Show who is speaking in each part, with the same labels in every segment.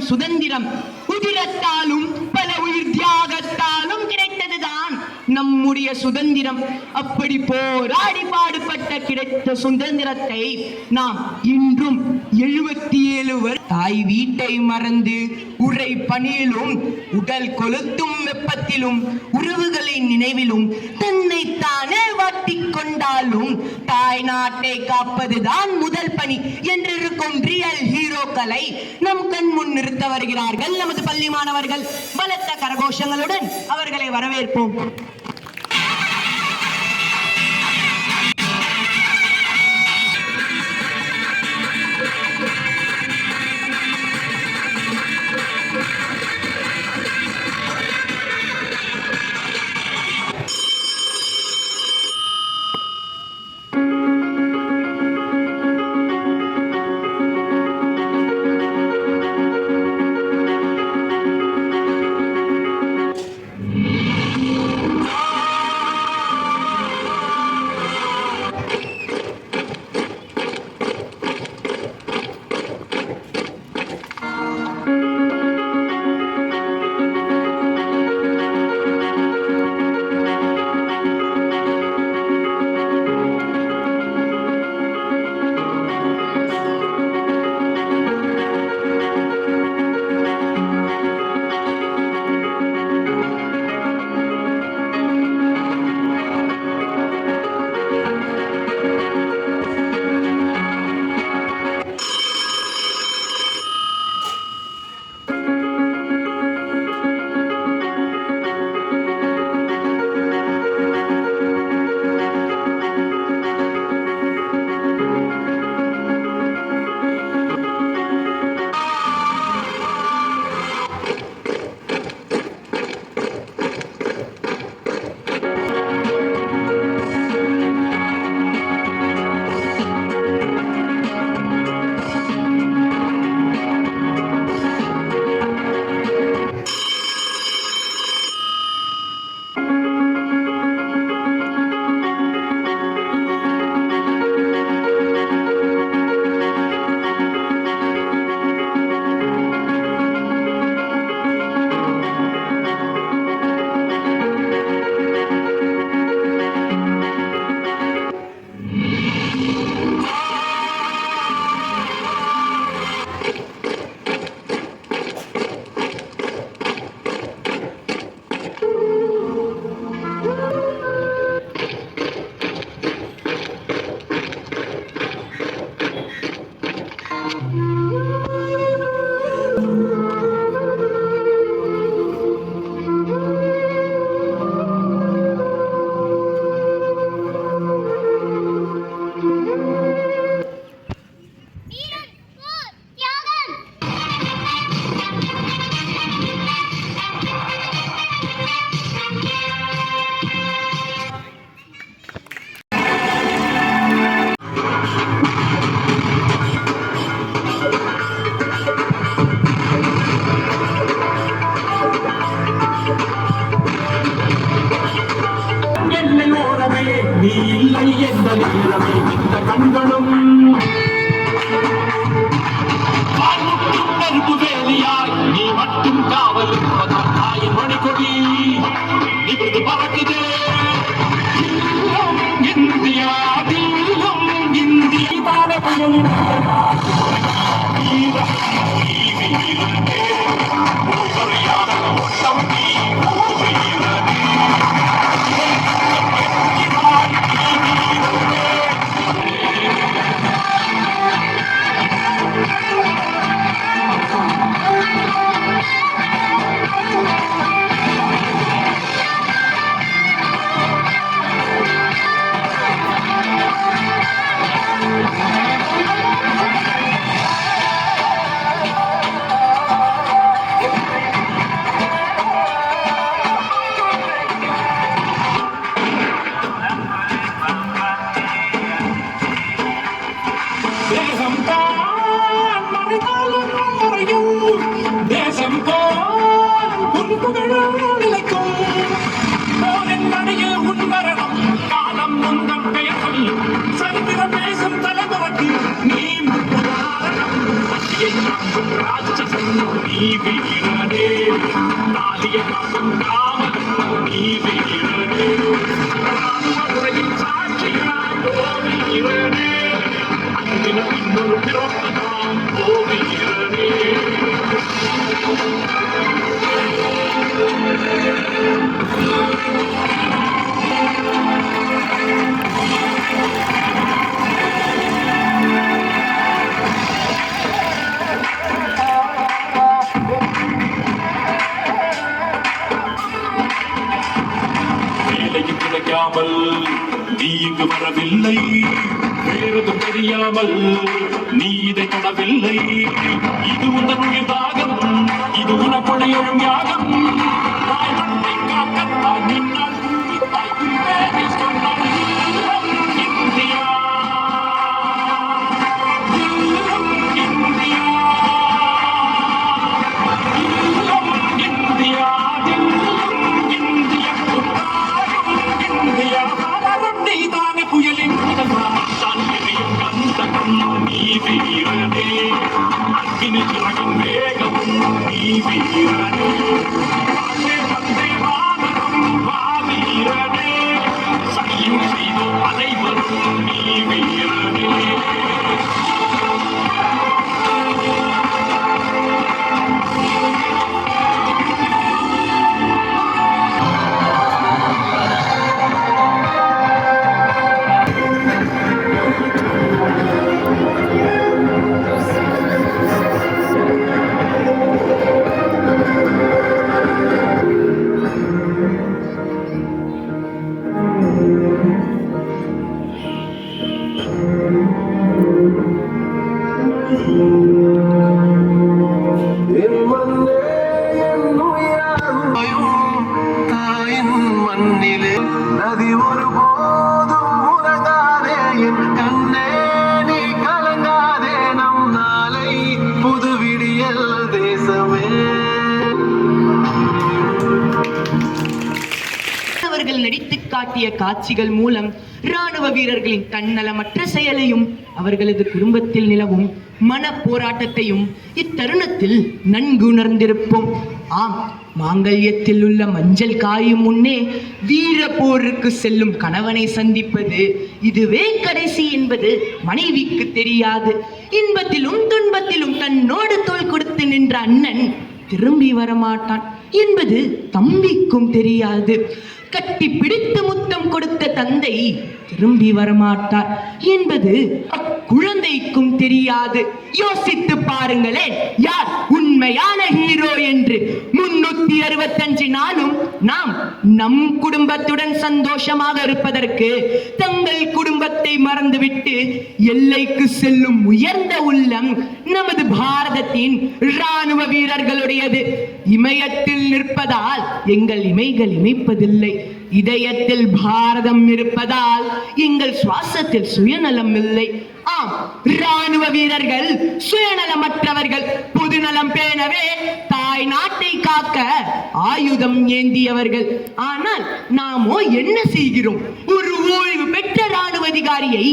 Speaker 1: சுதந்திரம் உதிரத்தாலும் பல உயிர் தியாகத்தாலும் கிடைத்ததுதான் நம்முடைய சுதந்திரம். அப்படி போராடி பாடுபட்ட கிடைத்த சுதந்திரத்தை நாம் இன்றும் 77 தாய் வீட்டை மறந்து உரை பணியிலும் உடல் கொளுத்தும் வெப்பத்திலும் உறவுகளின் நினைவிலும் தன்னை தானே வாட்டிக் கொண்டாலும் தாய் நாட்டை காப்பதுதான் முதல் பணி என்றிருக்கும் ரியல் ஹீரோக்களை நம் கண் முன் நிறுத்த வருகிறார்கள் நமது பள்ளி மாணவர்கள். பலத்த கரகோஷங்களுடன் அவர்களை வரவேற்போம்.
Speaker 2: நீ இல்லை என்ற நேரமே இந்த கண்களும் நெருப்பு வேலியாய் நீ மட்டும் காவல் தாயின் மணிக்கொடி நிமிர்ந்து பறக்குதே இந்தியா தீரம் இந்தியான புயலின் வீரனே தாலிய காக்கும் காவல் நீ வீரனே உலகின் சாட்சியாய் ஓ வீரனே அன்பின் இன்னொரு பிறப்பதாம் ஓ வீரனே வேலைக்கு கிடைக்காமல் நீ இங்கு வரவில்லை வேறதும் தெரியாமல் நீ இதை தொடவில்லை இது உன்னுடைய தாகம் இது உனக்குடைய எழும் யாகம் தாய் மண்ணை காக்கத்தான் நின்றால் தாய் குறிப்பேரை சொன்னாள் இந்தியா இந்தியா இந்தியா இந்தியா நீதானே புயலின் முதல்வன் எரியும் கந்தகம் நீ வீரனே அக்கினி சிறகின் வேகம் நீ வீரனே வந்தே வந்தே மாதரம் வா வீரனே சகியும் செய்தோம் அனைவரும் நீ வீரனே
Speaker 3: நதி ஒரு போதும் உறங்காதே என் கண்ணே நீ கலங்காதே நம் நாளை புது விடியல் தேசமே
Speaker 1: அவர்கள் நடித்து காட்டிய காட்சிகள் மூலம் ராணுவ வீரர்களின் தன்னலமற்ற செயலையும் அவர்களது குடும்பத்தில் நிலவும் மன போராட்டத்தையும் இத்தருணத்தில் நன்கு உணர்ந்திருப்போம். ஆம், மாங்கல்யத்தில் உள்ள மஞ்சள் காயும் முன்னே வீர போருக்கு செல்லும் கணவனை சந்திப்பது இதுவே கடைசி என்பது மனைவிக்கு தெரியாது. இன்பத்திலும் துன்பத்திலும் தன்னோடு தோள் கொடுத்து நின்ற அண்ணன் திரும்பி வரமாட்டான் என்பது தம்பிக்கும் தெரியாது. கட்டி பிடித்து முத்தம் கொடுத்த தந்தை திரும்பி வரமாட்டார் என்பது அக்குழந்தைக்கும் தெரியாது. யோசித்து பாருங்களேன், யார் உண்மையான ஹீரோ என்று. 365 நாளும் நாம் நம் குடும்பத்துடன் சந்தோஷமாக இருப்பதற்கு தங்கள் குடும்பத்தை மறந்துவிட்டு எல்லைக்கு செல்லும் உயர்ந்த உள்ளம் நமது பாரதத்தின் ராணுவ வீரர்களுடையது. இமயத்தில் நிற்பதால் எங்கள் இமைகள் இமைப்பதில்லை, இதயத்தில் பாரதம் இருப்பதால் எங்கள் சுவாசத்தில் சுயநலம் இல்லை. ஆம், ராணுவ வீரர்கள் சுயநலமற்றவர்கள், பொதுநலம் பேணவே தாய் நாட்டை காக்க ஆயுதம் ஏந்தியவர்கள். ஆனால் நாமோ என்ன செய்கிறோம்? ஒரு ஓய்வு பெற்ற ராணுவ அதிகாரியை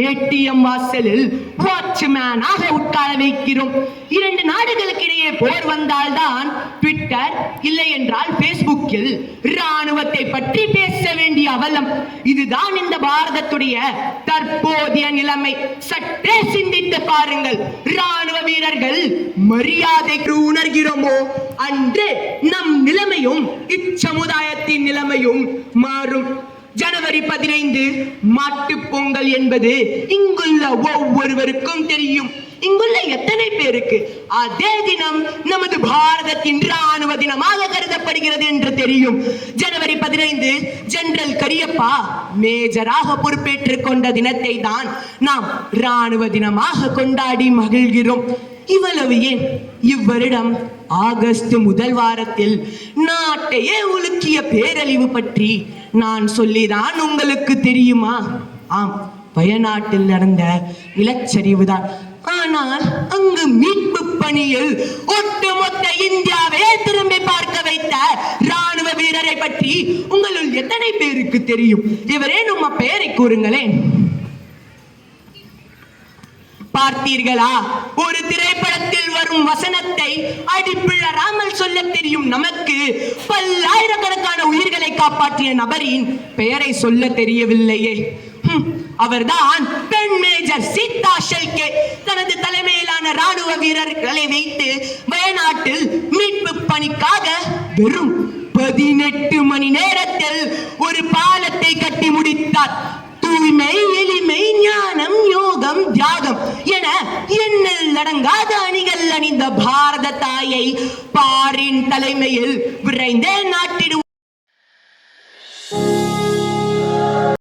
Speaker 1: ஏடிஎம் வாசலில் வாட்ச்மேனாக உட்கார வைக்கிறோம். 2 நாடுகளுக்கு இடையே போர் வந்தால்தான் ட்விட்டர் இல்லை என்றால் பேஸ்புக்கில் ராணுவத்தை பற்றி பேச வேண்டிய அவலம். இதுதான் இந்த பாரதத்துடைய தற்போதைய நிலைமை. சற்றே சிந்தித்து பாருங்கள். ராணுவ வீரர்கள் மரியாதைக்கு உணர்கிறோமோ அன்று நம் நிலைமையும் இச்சமுதாயத்தின் நிலைமையும் மாறும். ஜனவரி 15 மாட்டுப் பொங்கல் என்பது இங்குள்ள ஒவ்வொருவருக்கும் தெரியும். இங்குள்ள எத்தனை பேருக்கு அதே தினம் நமது பாரதத்தின் ராணுவ தினமாக கருதப்படுகிறது என்று தெரியும்? ஜனவரி 15 ஜெனரல் கரியப்பா மேஜராக பொறுப்பேற்றுக் கொண்ட தினத்தை தான் நாம் ராணுவ தினமாக கொண்டாடி மகிழ்கிறோம். இவ்வளவு ஏன், இவ்வருடம் ஆகஸ்ட் முதல் வாரத்தில் நாட்டையே உலுக்கிய பேரழிவு பற்றி நான் சொல்லிதான் உங்களுக்கு தெரியுமா? ஆம், வயநாட்டில் நடந்த நிலச்சரிவுதான். ஆனால் அங்கு மீட்பு பணியில் ஒட்டுமொத்த இந்தியாவே திரும்பி பார்க்க வைத்த ராணுவ வீரரை பற்றி உங்களுள் எத்தனை பேருக்கு தெரியும்? இவரே நம்ம பெயரை கூறுங்களேன். பார்த்தீர்களா? ஒரு திரைப்படத்தில் வரும் வசனத்தை அடிப்பிழறாமல் சொல்ல தெரியும் நமக்கு பல்லாயிரக்கணக்கான உயிர்களை காப்பாற்றிய நபரின் பெயரை சொல்ல தெரியவில்லையே. அவர்தான் பெண் மேஜர் சீதா ஷெல்கே. தனது தலைமையிலான ராணுவ வீரர்களை வைத்து வயநாட்டில் மீட்பு பணிக்காக வெறும் 18 மணி நேரத்தில் ஒரு பாலத்தை கட்டி முடித்தார். தூய்மை, எளிமை, ஞானம், யோகம், தியாகம் என எண்ணில் அடங்காத அணிகள் அணிந்த பாரத தாயை பாரின் தலைமையில் விரைந்தே நாட்டிடுவோம்